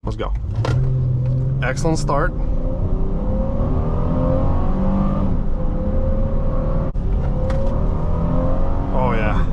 Let's go. Excellent start. Oh yeah.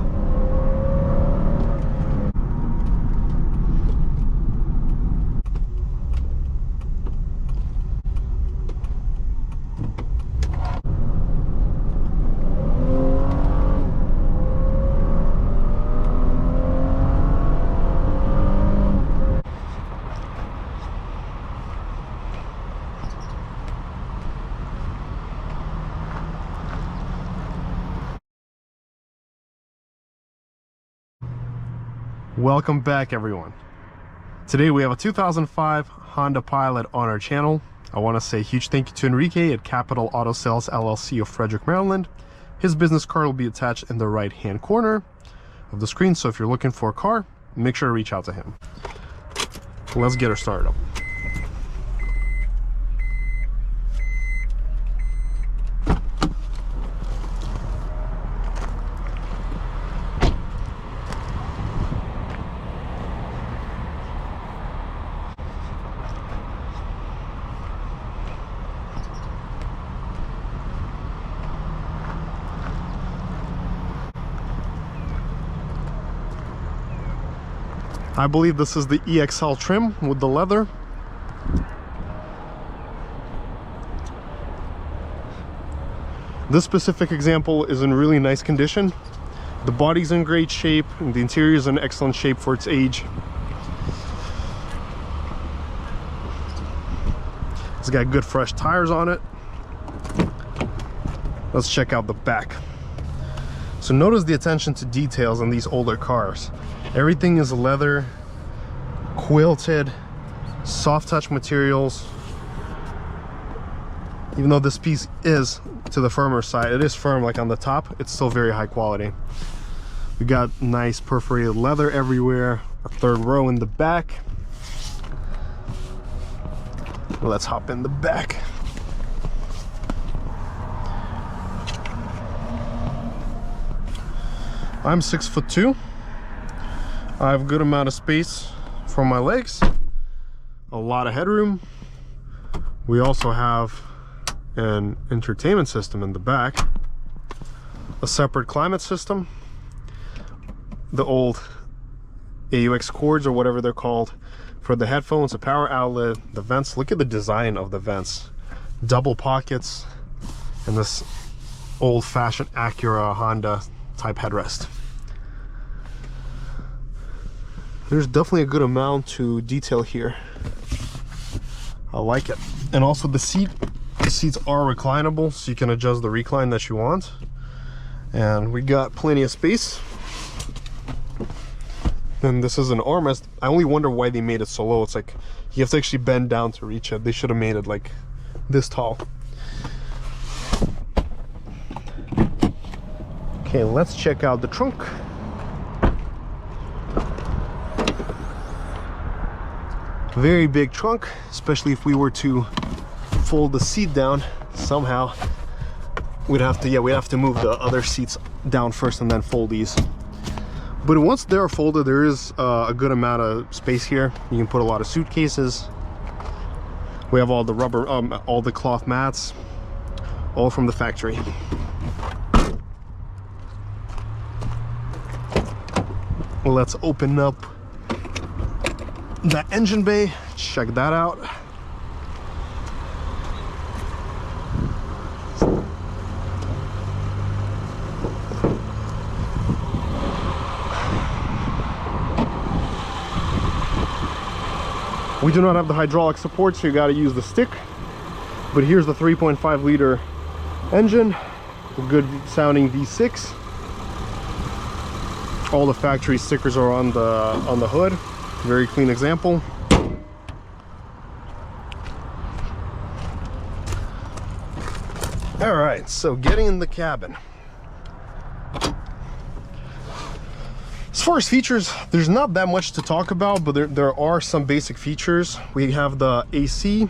Welcome back, everyone. Today we have a 2005 Honda Pilot on our channel. I want to say a huge thank you to Enrique at Capital Auto Sales LLC of Frederick, Maryland. His business card will be attached in the right hand corner of the screen, so if you're looking for a car, make sure to reach out to him. Let's get her started up. I believe this is the EXL trim with the leather. This specific example is in really nice condition. The body's in great shape, and the interior is in excellent shape for its age. It's got good fresh tires on it. Let's check out the back. So notice the attention to details on these older cars. Everything is leather, quilted, soft touch materials. Even though this piece is to the firmer side, it is firm like on the top, it's still very high quality. We got nice perforated leather everywhere, a third row in the back. Let's hop in the back. I'm 6'2". I have a good amount of space for my legs, a lot of headroom. We also have an entertainment system in the back, a separate climate system, the old AUX cords or whatever they're called for the headphones, a power outlet, the vents. Look at the design of the vents, double pockets, and this old-fashioned Acura Honda type headrest. There's definitely a good amount to detail here. I like it. And also the seats are reclinable, so you can adjust the recline that you want. And we got plenty of space. And this is an armrest. I only wonder why they made it so low. It's like you have to actually bend down to reach it. They should have made it like this tall. Okay, let's check out the trunk. Very big trunk, especially if we were to fold the seat down somehow. We'd have to move the other seats down first and then fold these. But once they're folded, there is a good amount of space here. You can put a lot of suitcases. We have all the rubber, all the cloth mats, all from the factory. Let's open up the engine bay, check that out. We do not have the hydraulic support, so you got to use the stick. But here's the 3.5 liter engine, a good sounding V6. All the factory stickers are on the hood. Very clean example. All right, so getting in the cabin. As far as features, there's not that much to talk about, but there are some basic features. We have the AC,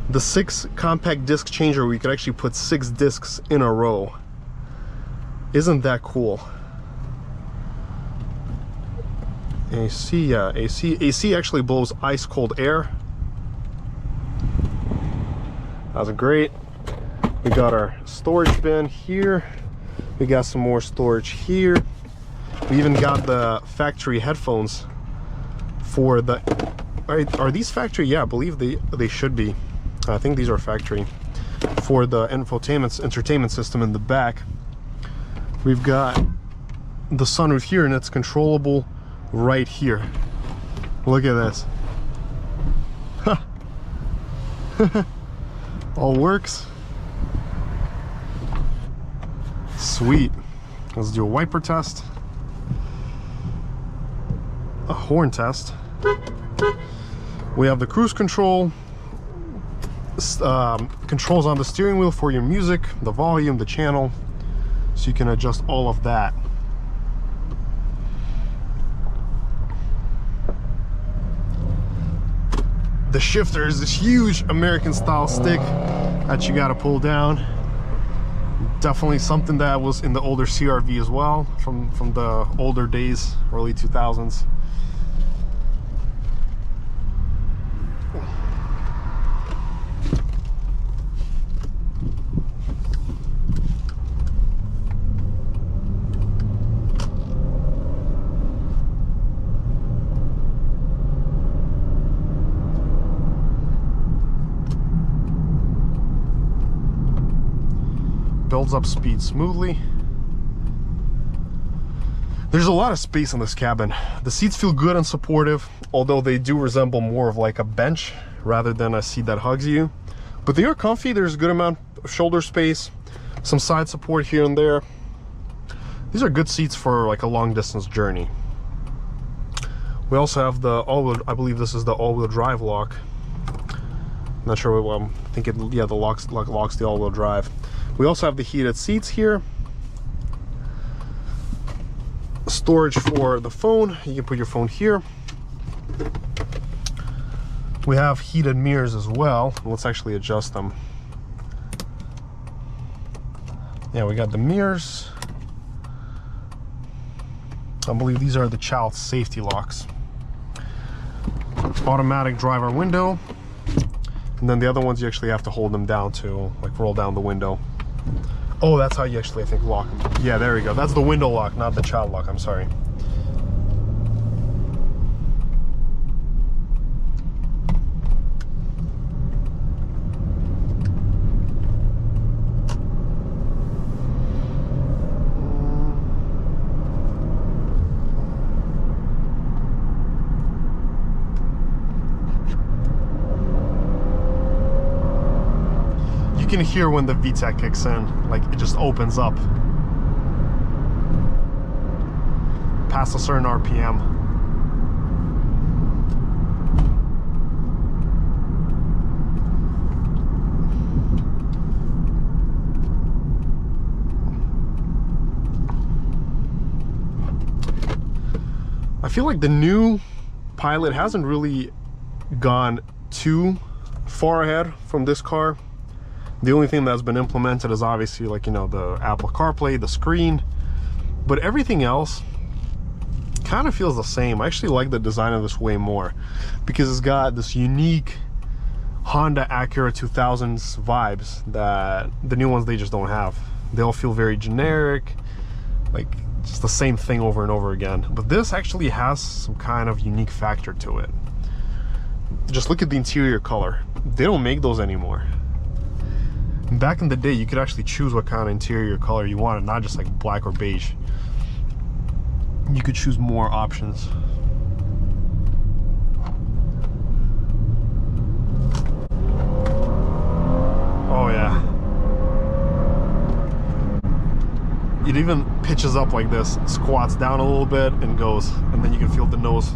the 6 compact disc changer, where you could actually put 6 discs in a row. Isn't that cool? AC, yeah, AC actually blows ice cold air. That's great. We got our storage bin here. We got some more storage here. We even got the factory headphones for the, are these factory? Yeah, I believe they should be. I think these are factory for the entertainment system in the back. We've got the sunroof here, and it's controllable right here. Look at this. All works. Sweet. Let's do a wiper test, a horn test. We have the cruise control, controls on the steering wheel for your music, the volume, the channel, so you can adjust all of that. The shifter is this huge American style stick that you got to pull down. Definitely something that was in the older CR-V as well, from the older days, early 2000s. Builds up speed smoothly. There's a lot of space in this cabin. The seats feel good and supportive, although they do resemble more of like a bench rather than a seat that hugs you. But they are comfy. There's a good amount of shoulder space, some side support here and there. These are good seats for like a long distance journey. We also have the all-wheel, I believe this is the all-wheel drive lock. Not sure what I'm thinking. Yeah, the locks the all-wheel drive. We also have the heated seats here. Storage for the phone. You can put your phone here. We have heated mirrors as well. Let's actually adjust them. Yeah, we got the mirrors. I believe these are the child safety locks. Automatic driver window. And then the other ones, you actually have to hold them down to like roll down the window. Oh, that's how you actually, I think, lock them. Yeah, there we go. That's the window lock, not the child lock. I'm sorry. You can hear when the VTEC kicks in, like it just opens up past a certain RPM. I feel like the new Pilot hasn't really gone too far ahead from this car. The only thing that's been implemented is obviously, like, you know, the Apple CarPlay, the screen, but everything else kind of feels the same. I actually like the design of this way more because it's got this unique Honda Acura 2000s vibes that the new ones, they just don't have. They all feel very generic, like just the same thing over and over again. But this actually has some kind of unique factor to it. Just look at the interior color. They don't make those anymore. Back in the day, you could actually choose what kind of interior color you wanted, not just like black or beige. You could choose more options. Oh yeah. It even pitches up like this, squats down a little bit and goes, and then you can feel the nose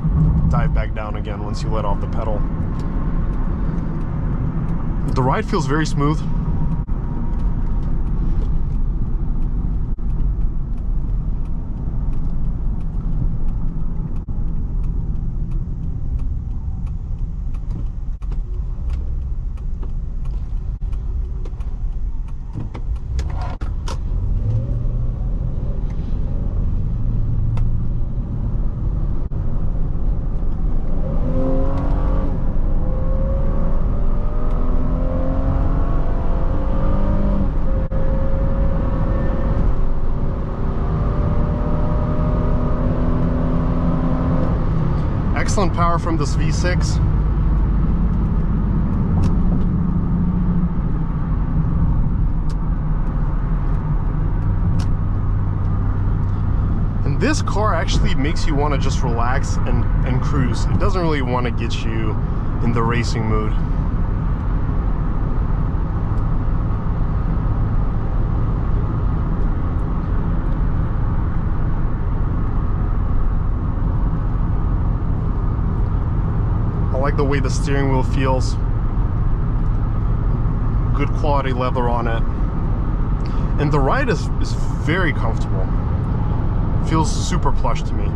dive back down again once you let off the pedal. The ride feels very smooth. Excellent power from this V6. And this car actually makes you want to just relax and cruise. It doesn't really want to get you in the racing mood. I like the way the steering wheel feels. Good quality leather on it. And the ride is very comfortable. Feels super plush to me.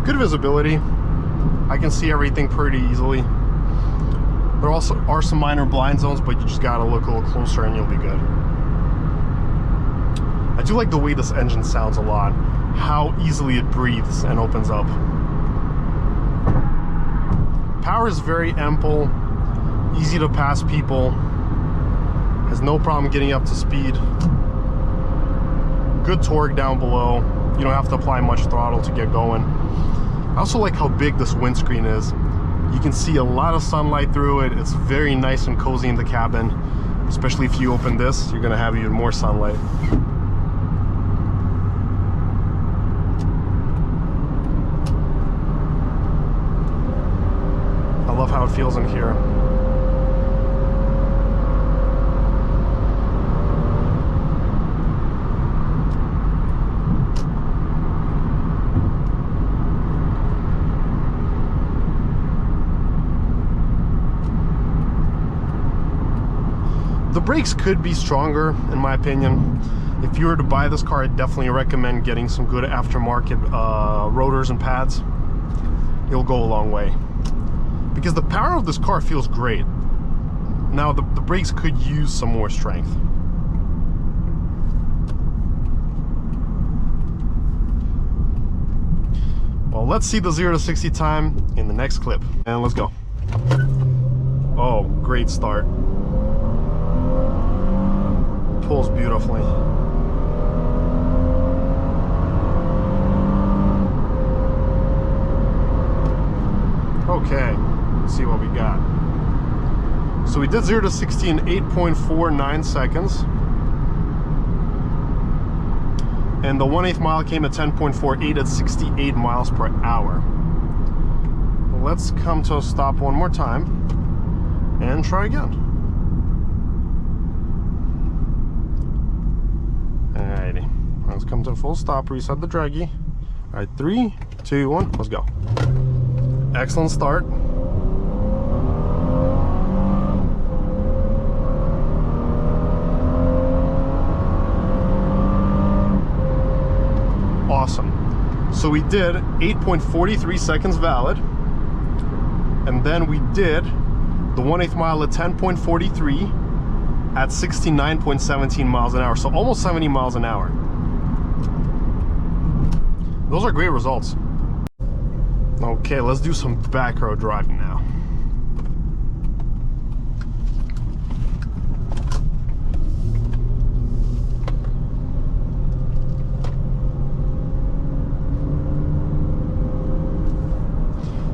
Good visibility. I can see everything pretty easily. There also are some minor blind zones, but you just gotta look a little closer and you'll be good. I do like the way this engine sounds a lot. How easily it breathes and opens up. Power is very ample, easy to pass people, has no problem getting up to speed. Good torque down below. You don't have to apply much throttle to get going. I also like how big this windscreen is. You can see a lot of sunlight through it. It's very nice and cozy in the cabin. Especially if you open this, you're gonna have even more sunlight. I love how it feels in here. The brakes could be stronger, in my opinion. If you were to buy this car, I'd definitely recommend getting some good aftermarket rotors and pads. It'll go a long way. Because the power of this car feels great. Now, the brakes could use some more strength. Well, let's see the 0 to 60 time in the next clip. And let's go. Oh, great start. Pulls beautifully. Okay, let's see what we got. So we did 0 to 60 in 8.49 seconds. And the 1/8 mile came at 10.48 at 68 miles per hour. Let's come to a stop one more time and try again. Alrighty, let's come to a full stop, reset the Dragy. Alright, 3, 2, 1, let's go. Excellent start. Awesome. So we did 8.43 seconds valid, and then we did the 1/8 mile at 10.43 at 69.17 miles an hour, so almost 70 miles an hour. Those are great results. Okay, let's do some backroad driving now.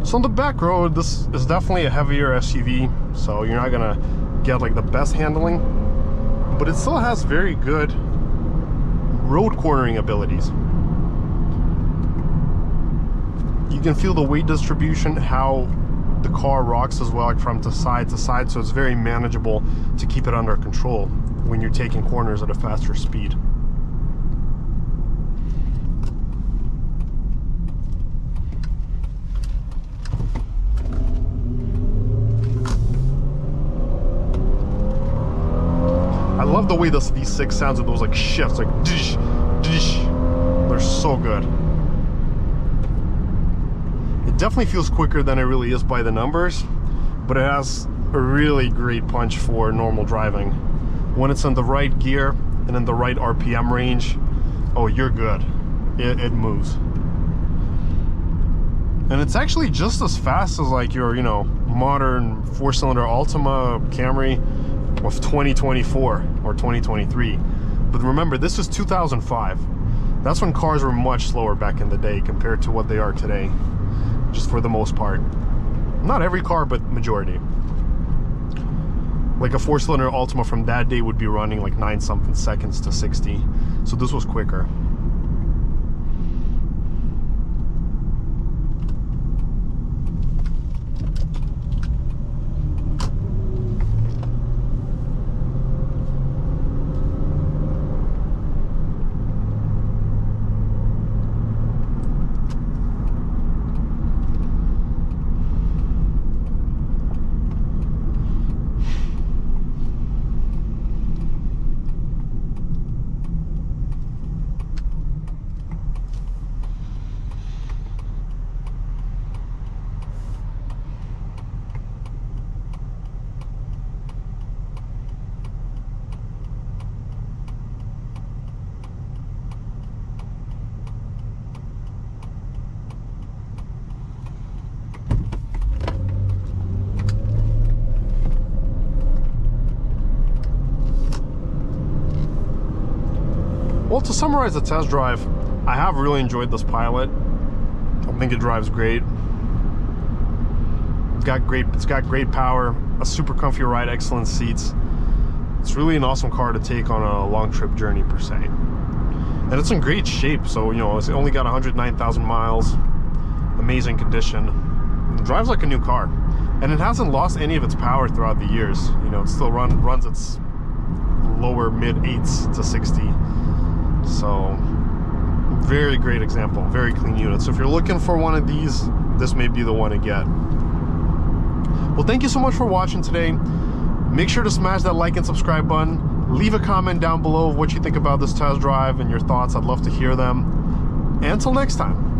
So on the back road, this is definitely a heavier SUV. so you're not gonna get like the best handling, but it still has very good road cornering abilities. You can feel the weight distribution, how the car rocks as well, like from side to side, so it's very manageable to keep it under control when you're taking corners at a faster speed. I love the way this V6 sounds with those like shifts, like dish, dish. They're so good. It definitely feels quicker than it really is by the numbers, but it has a really great punch for normal driving. When it's in the right gear and in the right RPM range, oh, you're good. It moves. And it's actually just as fast as like your, you know, modern 4-cylinder Altima Camry of 2024 or 2023. But remember, this is 2005. That's when cars were much slower back in the day compared to what they are today, just for the most part. Not every car, but majority. Like a 4-cylinder Altima from that day would be running like 9-something seconds to 60. So this was quicker. Well, to summarize the test drive, I have really enjoyed this Pilot. I think it drives great. It's got great power, a super comfy ride, excellent seats. It's really an awesome car to take on a long trip journey per se. And it's in great shape, so you know, it's only got 109,000 miles, amazing condition. It drives like a new car. And it hasn't lost any of its power throughout the years. You know, it still runs its lower mid-8s to 60. So, very great example, very clean unit. So if you're looking for one of these, this may be the one to get. Well, thank you so much for watching today. Make sure to smash that like and subscribe button. Leave a comment down below of what you think about this test drive and your thoughts. I'd love to hear them. And until next time.